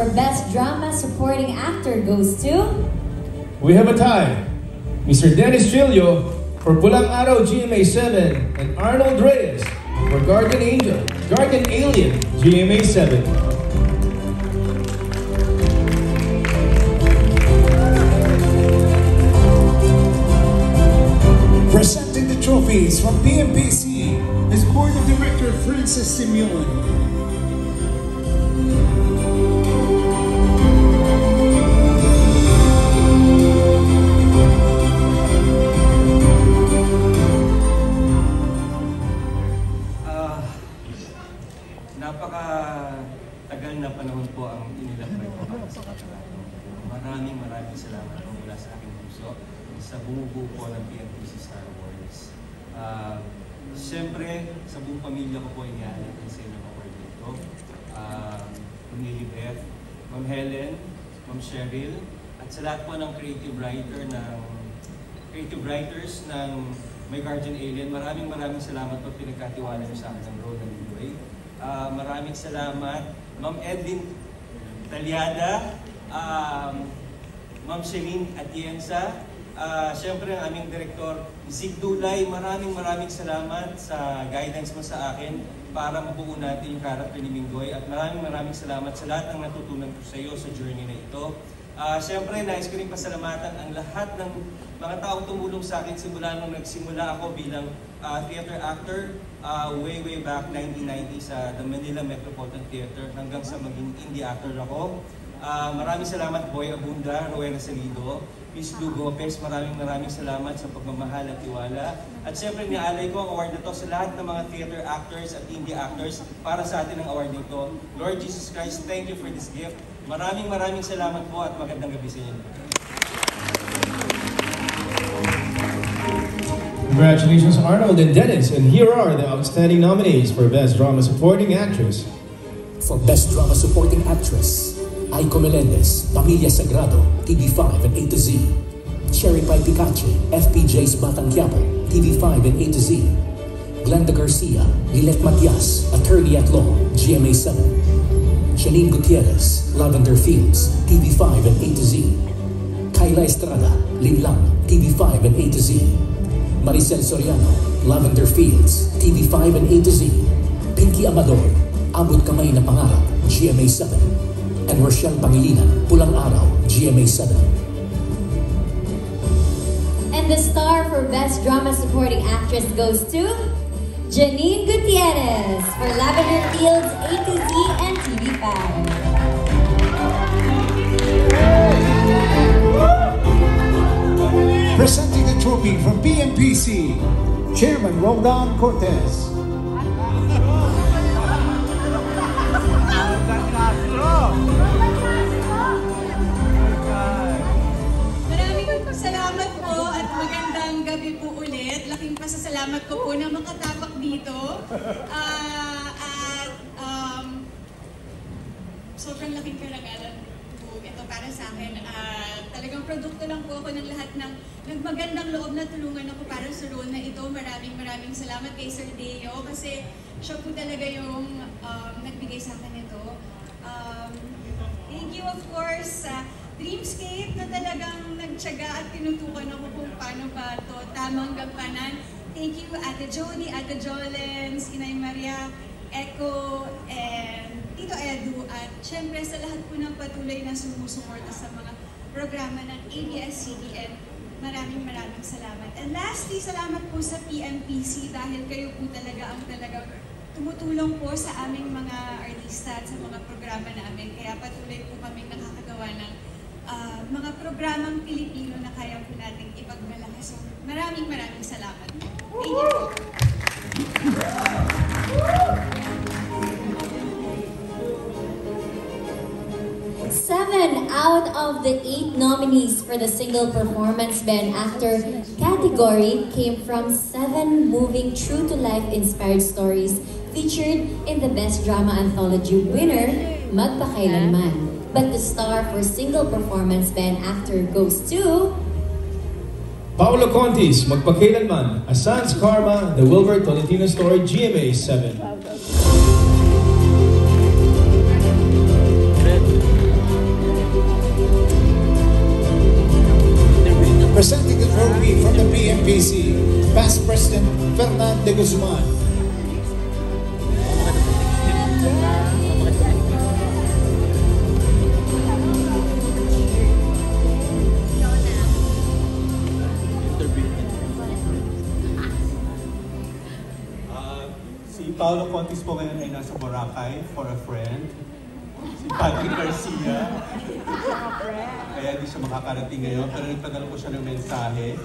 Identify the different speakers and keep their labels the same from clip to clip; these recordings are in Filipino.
Speaker 1: for Best Drama Supporting Actor goes to...
Speaker 2: We have a tie. Mr. Dennis Trillo for Pulang Araw GMA 7 and Arnold Reyes for Guardian Alien GMA 7.
Speaker 3: Presenting the trophies from PMPC is Board of Director Francis Simeon.
Speaker 4: Napaka-tagal na panahon po ang inilagay ko para sa katrato. Maraming salamat po mula sa aking puso sa bumubuo po ng PMPC Star Wars. Siyempre, sa buong pamilya ko po iniaalay ko sa inyong award dito. Lily Beth, Ma'am Helen, Ma'am Cheryl, at sa lahat po ng creative writers ng My Guardian Alien, maraming salamat po pinagkatiwala niyo sa akin ng role ng Liloy. Maraming salamat, Ma'am Edlin Talyada, Ma'am Celine Atienza, siyempre ang aming Direktor Zig Dulay, maraming salamat sa guidance mo sa akin para mabuo natin yung character ni Minggoy, at maraming salamat sa lahat ng natutunan ko sa iyo sa journey na ito. Siyempre, nais ko rin pasalamatan ang lahat ng mga taong tumulong sa akin simula nung nagsimula ako bilang theater actor way back 1990 sa the Manila Metropolitan Theater hanggang sa maging indie actor ako. Maraming salamat Boy Abunda, Rowena Salido, Miss Lou Gopez, maraming salamat sa pagmamahal at tiwala. At siyempre niaalay ko ang award na to sa lahat ng mga theater actors at indie actors para sa atin ang award nito. Lord Jesus Christ, thank you for this gift. Maraming salamat po at magandang gabi sa inyo.
Speaker 2: Congratulations Arnold and Dennis, and here are the outstanding nominees for Best Drama Supporting Actress.
Speaker 5: For Best Drama Supporting Actress, Aiko Melendez, Pamilya Sagrado, TV5 and A to Z. Cherry Pie Picache, FPJ's Batang Quiapo, TV5 and A to Z. Glenda Garcia, Lilet Matias, Attorney at Law, GMA 7. Janine Gutierrez, Lavender Fields, TV5 and A to Z. Kyla Estrada, Linlang, TV5 and A to Z. Maricel Soriano, Lavender Fields, TV5 and A to Z. Pinky Amador, Abot Kamay na Pangarap, GMA 7. And Rochelle Pangilinan, Pulang Araw, GMA 7.
Speaker 1: And the star for Best Drama Supporting Actress goes to Janine Gutierrez for Lavender Fields, A to Z, and TV5.
Speaker 3: Presenting the trophy from PMPC, Chairman Roldan Cortez.
Speaker 6: Maraming salamat po at magandang gabi po ulit. Laking pasasalamat ko po na makatapak dito. Sobrang laking karagalan po ito para sa akin. Talagang produkto lang po ako ng lahat ng nagmagandang loob na tulungan ako para sa role na ito. Maraming salamat kay Sir Deo kasi siya po talaga yung nagbigay sa akin ito. Thank you of course sa Dreamscape na talagang nagtiyaga at tinutukan ako kung paano ba ito tamang gampanan. Thank you Ate Jody, Ate Jolens, Inay Maria, Echo, and Tito Edu, at syempre sa lahat po ng patuloy na sumusuporta sa mga programa ng ABS-CBN. Maraming salamat. And lastly, salamat po sa PMPC dahil kayo po talaga ang talagang tumutulong po sa aming mga artista at sa mga programa namin. Kaya patuloy po kami nakakagawa ng mga programang Pilipino na kaya po nating ipagmalaki. So maraming salamat. Thank you po.
Speaker 1: 7 out of the 8 nominees for the Single Performance Band Actor category came from 7 moving true-to-life inspired stories featured in the Best Drama Anthology winner, Magpakailanman. But the star for Single Performance Band Actor goes to...
Speaker 2: Paolo Contis, Magpakailanman, A Son's Karma, The Wilbur Tolentino Story, GMA 7.
Speaker 3: Fernan de Guzman.
Speaker 7: Si Paolo Contis po ngayon ay nasa Boracay for a friend. Si Patrick Garcia. Kaya hindi siya makakarating ngayon, pero nagpadala ko siya ng mensahe.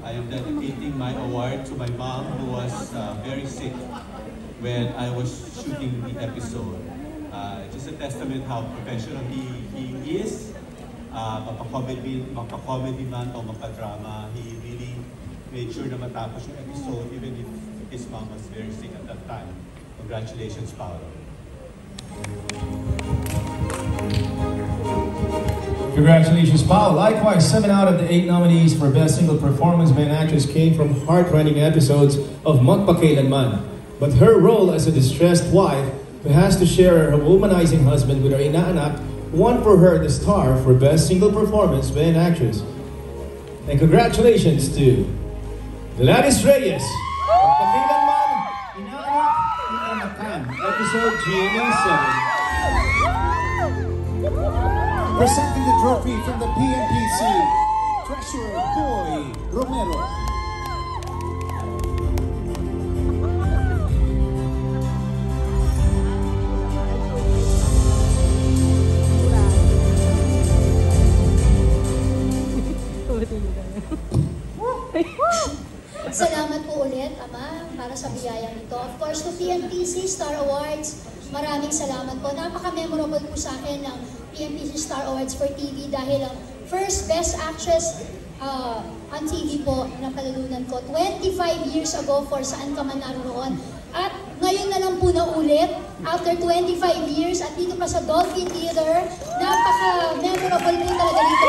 Speaker 7: I am dedicating my award to my mom who was very sick when I was shooting the episode. Just a testament how professional he is. Mapa-comedy man o mapa-drama, he really made sure na matapos yung episode even if his mom was very sick at that time. Congratulations, Paolo.
Speaker 2: Congratulations, Paul. Likewise, 7 out of the 8 nominees for Best Single Performance by an Actress came from heart-rending episodes of Magpakailanman. But her role as a distressed wife who has to share her womanizing husband with her inaanak won for her the star for Best Single Performance by an Actress. And congratulations to Gladys Reyes. Magpakailanman, inaanak, inaanakan. Episode GMA 7.
Speaker 3: Presenting the trophy from the PNPC, Treasurer Boy Romero.
Speaker 8: Salamat po ulit, Ama, para sa biyayang ito. Of course, to PNPC Star Awards, maraming salamat po. Napaka-memorable po sa akin ng PNPC Star Awards for TV dahil ang first Best Actress on TV po na palalunan ko 25 years ago for Saan Ka Man Naroon. At ngayon na lang po na ulit, after 25 years, at dito pa sa Dolphin Theater, napaka-memorable po talaga dito.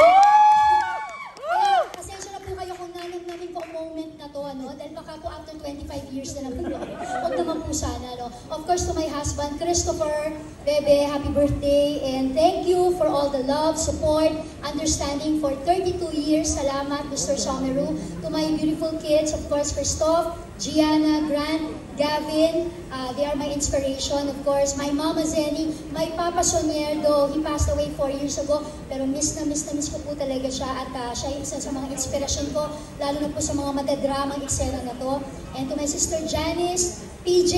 Speaker 8: Dahil baka po after 25 years na lang po. Huwag naman po sana, no? Of course, to my husband, Christopher, Bebe, happy birthday. And thank you for all the love, support, understanding for 32 years. Salamat, Mr. Someru. To my beautiful kids, of course, Christoph, Gianna, Grant, Gavin, they are my inspiration. Of course, my Mama Zenny, my Papa Sonierdo, he passed away 4 years ago, pero miss ko po talaga siya at siya yung isa sa mga inspirasyon ko, lalo na po sa mga madadramang eksena na to. And to my sister Janice, PJ,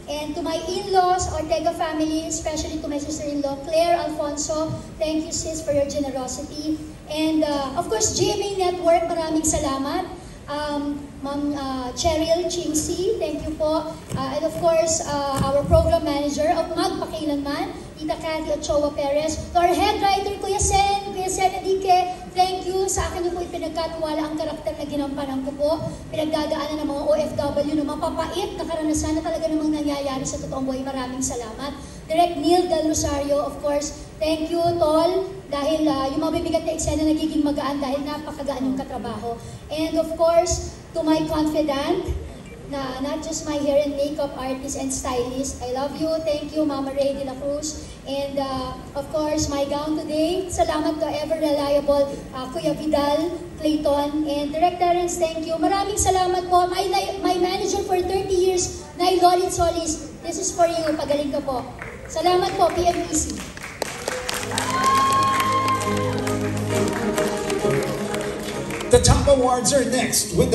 Speaker 8: and to my in-laws, Ortega family, especially to my sister-in-law, Claire Alfonso, thank you sis for your generosity. And of course, GMA Network, maraming salamat. Ma'am Cheryl Chingsi, thank you po. And of course, our program manager of Magpakailanman, Tita Cathy Ochoa Perez. To our head writer, Kuya Sen Enrique, thank you. Sa akin niyo po ipinagkatiwala ang karakter na ginampanan ko po. Pinagdadaanan ng mga OFW na mapapait na karanasan na talaga namang nangyayari sa totoong buhay. Maraming salamat. Direct Neil Del Rosario, of course, thank you, Tol, dahil yung mga bibigat na eksena nagiging magaan dahil napakagaan yung katrabaho. And of course, to my confidant, na not just my hair and makeup artist and stylist, I love you, thank you, Mama Ray de la Cruz. And of course, my gown today, salamat to ever reliable Kuya Vidal, Clayton, and Direct Terrence, thank you. Maraming salamat po. My manager for 30 years, Nay Lolit Solis, this is for you, pagaling ka po. Salamat po, PMPC.
Speaker 3: The top awards are next with the